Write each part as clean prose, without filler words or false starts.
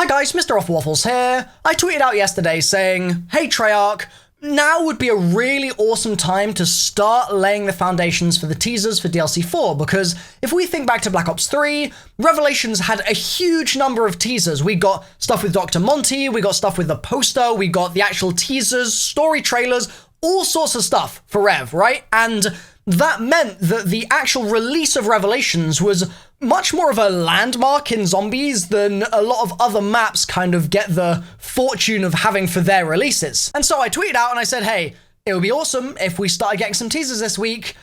guys, MrRoflWaffles here. I tweeted out yesterday saying, hey Treyarch, now would be a really awesome time to start laying the foundations for the teasers for DLC 4, because if we think back to Black Ops 3, Revelations had a huge number of teasers. We got stuff with Dr. Monty, we got stuff with the poster, we got the actual teasers, story trailers, all sorts of stuff for Rev, right? And that meant that the actual release of Revelations was much more of a landmark in zombies than a lot of other maps kind of get the fortune of having for their releases. And so I tweeted out and I said, hey, it would be awesome if we started getting some teasers this week.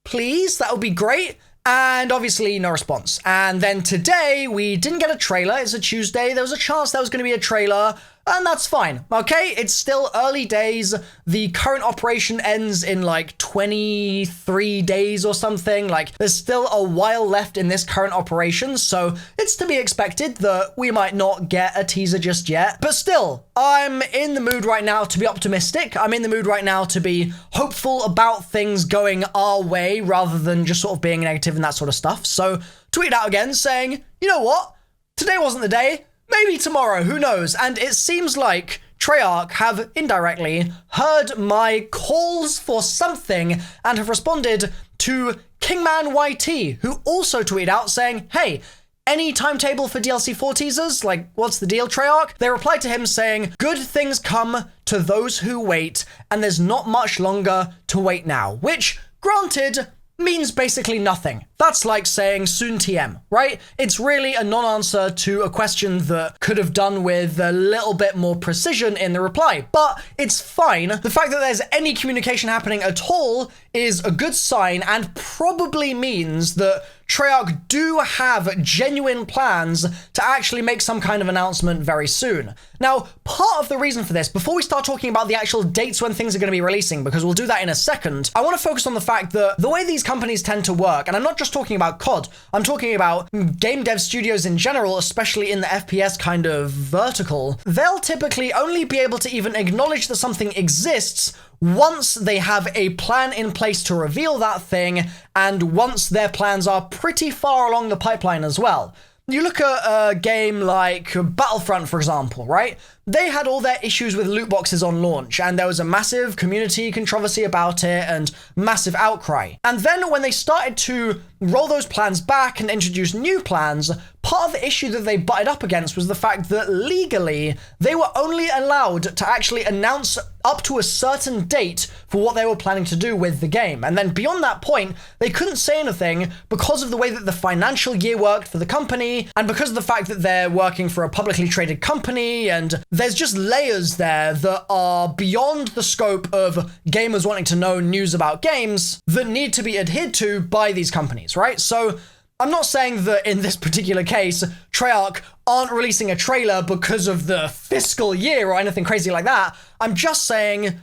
Please, that would be great. And obviously no response. And then today we didn't get a trailer. It's a Tuesday. There was a chance there was going to be a trailer. And that's fine, okay? It's still early days. The current operation ends in like 23 days or something. Like, there's still a while left in this current operation, so it's to be expected that we might not get a teaser just yet. But still, I'm in the mood right now to be optimistic. I'm in the mood right now to be hopeful about things going our way rather than just sort of being negative and that sort of stuff. So, tweet out again saying, you know what? Today wasn't the day. Maybe tomorrow, who knows? And it seems like Treyarch have indirectly heard my calls for something and have responded to Kingman YT, who also tweeted out saying, hey, any timetable for DLC 4 teasers? Like, what's the deal, Treyarch? They replied to him saying, good things come to those who wait, and there's not much longer to wait now, which, granted, means basically nothing. That's like saying soon TM, right? It's really a non-answer to a question that could have done with a little bit more precision in the reply, but it's fine. The fact that there's any communication happening at all is a good sign and probably means that Treyarch do have genuine plans to actually make some kind of announcement very soon. Now, part of the reason for this, before we start talking about the actual dates when things are going to be releasing, because we'll do that in a second, I want to focus on the fact that the way these companies tend to work, and I'm not just talking about COD, I'm talking about game dev studios in general, especially in the FPS kind of vertical, they'll typically only be able to even acknowledge that something exists once they have a plan in place to reveal that thing, and once their plans are pretty far along the pipeline as well. You look at a game like Battlefront, for example, right? They had all their issues with loot boxes on launch, and there was a massive community controversy about it and massive outcry. And then when they started to roll those plans back and introduce new plans, part of the issue that they butted up against was the fact that legally, they were only allowed to actually announce up to a certain date for what they were planning to do with the game. And then beyond that point, they couldn't say anything because of the way that the financial year worked for the company, and because of the fact that they're working for a publicly traded company, and there's just layers there that are beyond the scope of gamers wanting to know news about games that need to be adhered to by these companies, right? So I'm not saying that in this particular case, Treyarch aren't releasing a trailer because of the fiscal year or anything crazy like that. I'm just saying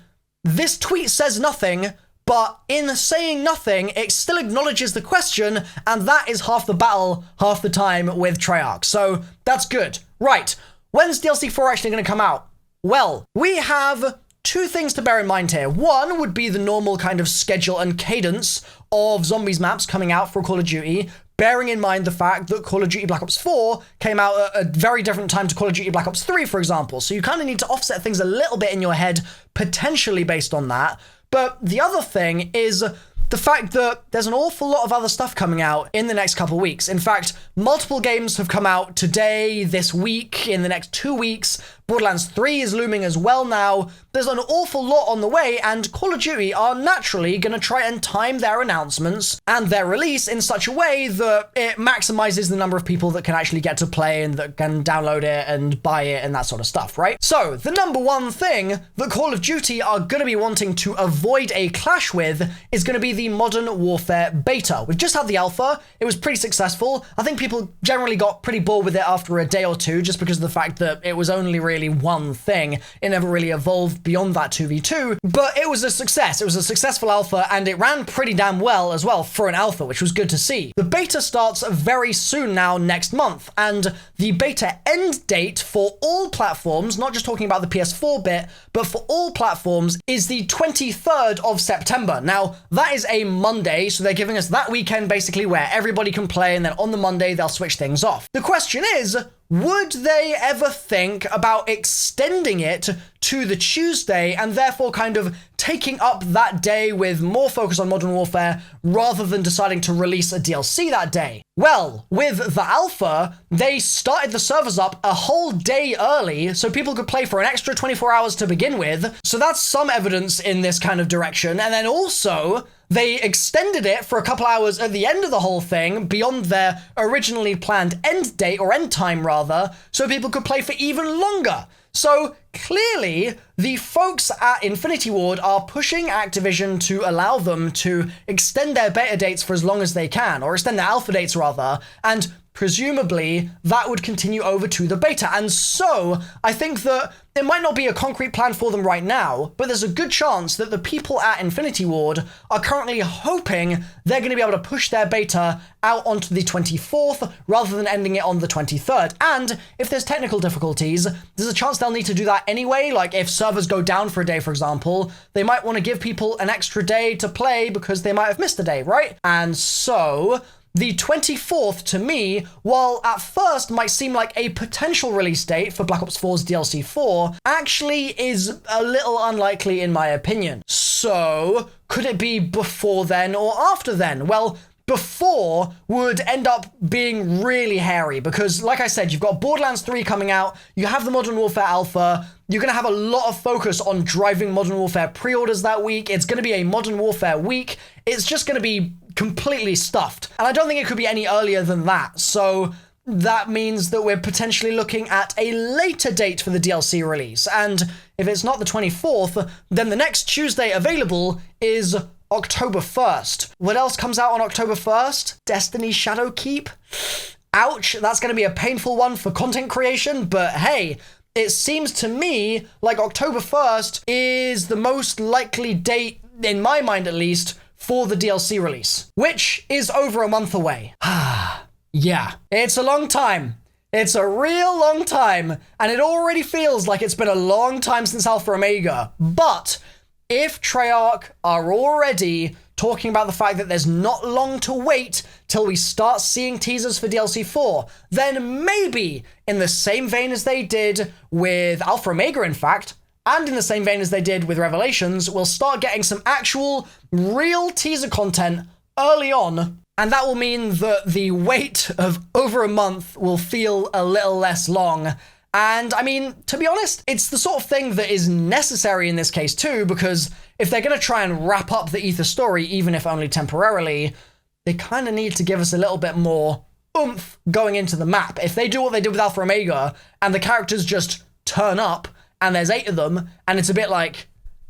this tweet says nothing, but in saying nothing, it still acknowledges the question, and that is half the battle, half the time with Treyarch. So that's good. Right, when's DLC 4 actually going to come out? Well, we have two things to bear in mind here. One would be the normal kind of schedule and cadence of zombies maps coming out for Call of Duty, bearing in mind the fact that Call of Duty Black Ops 4 came out at a very different time to Call of Duty Black Ops 3, for example. So you kind of need to offset things a little bit in your head, potentially based on that. But the other thing is the fact that there's an awful lot of other stuff coming out in the next couple weeks. In fact, multiple games have come out today, this week, in the next 2 weeks. Borderlands 3 is looming as well now. There's an awful lot on the way, and Call of Duty are naturally going to try and time their announcements and their release in such a way that it maximizes the number of people that can actually get to play and that can download it and buy it and that sort of stuff, right? So, the number one thing that Call of Duty are going to be wanting to avoid a clash with is going to be the Modern Warfare beta. We've just had the alpha. It was pretty successful. I think people generally got pretty bored with it after a day or two just because of the fact that it was only really one thing. It never really evolved beyond that 2v2, but it was a success. It was a successful alpha, and it ran pretty damn well as well for an alpha, which was good to see. The beta starts very soon now, next month, and the beta end date for all platforms, not just talking about the PS4 bit, but for all platforms, is the 23rd of September. Now, that is a Monday, so they're giving us that weekend basically where everybody can play, and then on the Monday, they'll switch things off. The question is, would they ever think about extending it to the Tuesday and therefore kind of taking up that day with more focus on Modern Warfare rather than deciding to release a DLC that day? Well, with the alpha, they started the servers up a whole day early so people could play for an extra 24 hours to begin with. So that's some evidence in this kind of direction. And then also, they extended it for a couple hours at the end of the whole thing beyond their originally planned end date, or end time rather, so people could play for even longer. So clearly, the folks at Infinity Ward are pushing Activision to allow them to extend their beta dates for as long as they can, or extend their alpha dates rather, and presumably that would continue over to the beta. And so I think that it might not be a concrete plan for them right now, but there's a good chance that the people at Infinity Ward are currently hoping they're going to be able to push their beta out onto the 24th rather than ending it on the 23rd. And if there's technical difficulties, there's a chance they'll need to do that anyway. Like if servers go down for a day, for example, they might want to give people an extra day to play because they might have missed a day, right? And so the 24th, to me, while at first might seem like a potential release date for Black Ops 4's DLC 4, actually is a little unlikely in my opinion. So, could it be before then or after then? Well, before would end up being really hairy because, like I said, you've got Borderlands 3 coming out, you have the Modern Warfare Alpha, you're going to have a lot of focus on driving Modern Warfare pre-orders that week, it's going to be a Modern Warfare week, it's just going to be completely stuffed. And I don't think it could be any earlier than that, so that means that we're potentially looking at a later date for the DLC release, and if it's not the 24th, then the next Tuesday available is October 1st. What else comes out on October 1st? Destiny Shadowkeep? Ouch, that's going to be a painful one for content creation, but hey, it seems to me like October 1st is the most likely date, in my mind at least, for the DLC release, which is over a month away. Yeah, it's a long time. It's a real long time, and it already feels like it's been a long time since Alpha Omega, but if Treyarch are already talking about the fact that there's not long to wait till we start seeing teasers for DLC 4, then maybe in the same vein as they did with Alpha Omega, in fact, and in the same vein as they did with Revelations, we'll start getting some actual real teaser content early on, and that will mean that the wait of over a month will feel a little less long. And I mean, to be honest, it's the sort of thing that is necessary in this case too, because if they're going to try and wrap up the Ether story, even if only temporarily, they kind of need to give us a little bit more oomph going into the map. If they do what they did with Alpha Omega, and the characters just turn up, and there's 8 of them, and it's a bit like,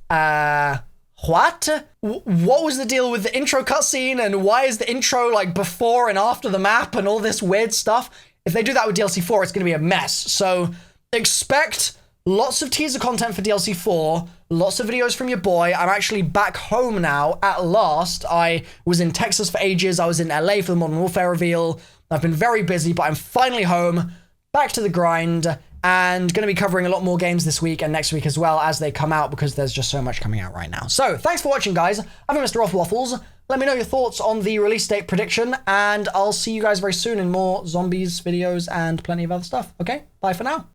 what? What was the deal with the intro cutscene, and why is the intro like before and after the map, and all this weird stuff? If they do that with DLC 4, it's going to be a mess. So expect lots of teaser content for DLC 4, lots of videos from your boy. I'm actually back home now at last. I was in Texas for ages. I was in LA for the Modern Warfare reveal. I've been very busy, but I'm finally home, back to the grind, and going to be covering a lot more games this week and next week as well as they come out, because there's just so much coming out right now. So thanks for watching, guys. I've been MrRoflWaffles. Let me know your thoughts on the release date prediction, and I'll see you guys very soon in more zombies videos and plenty of other stuff. Okay, bye for now.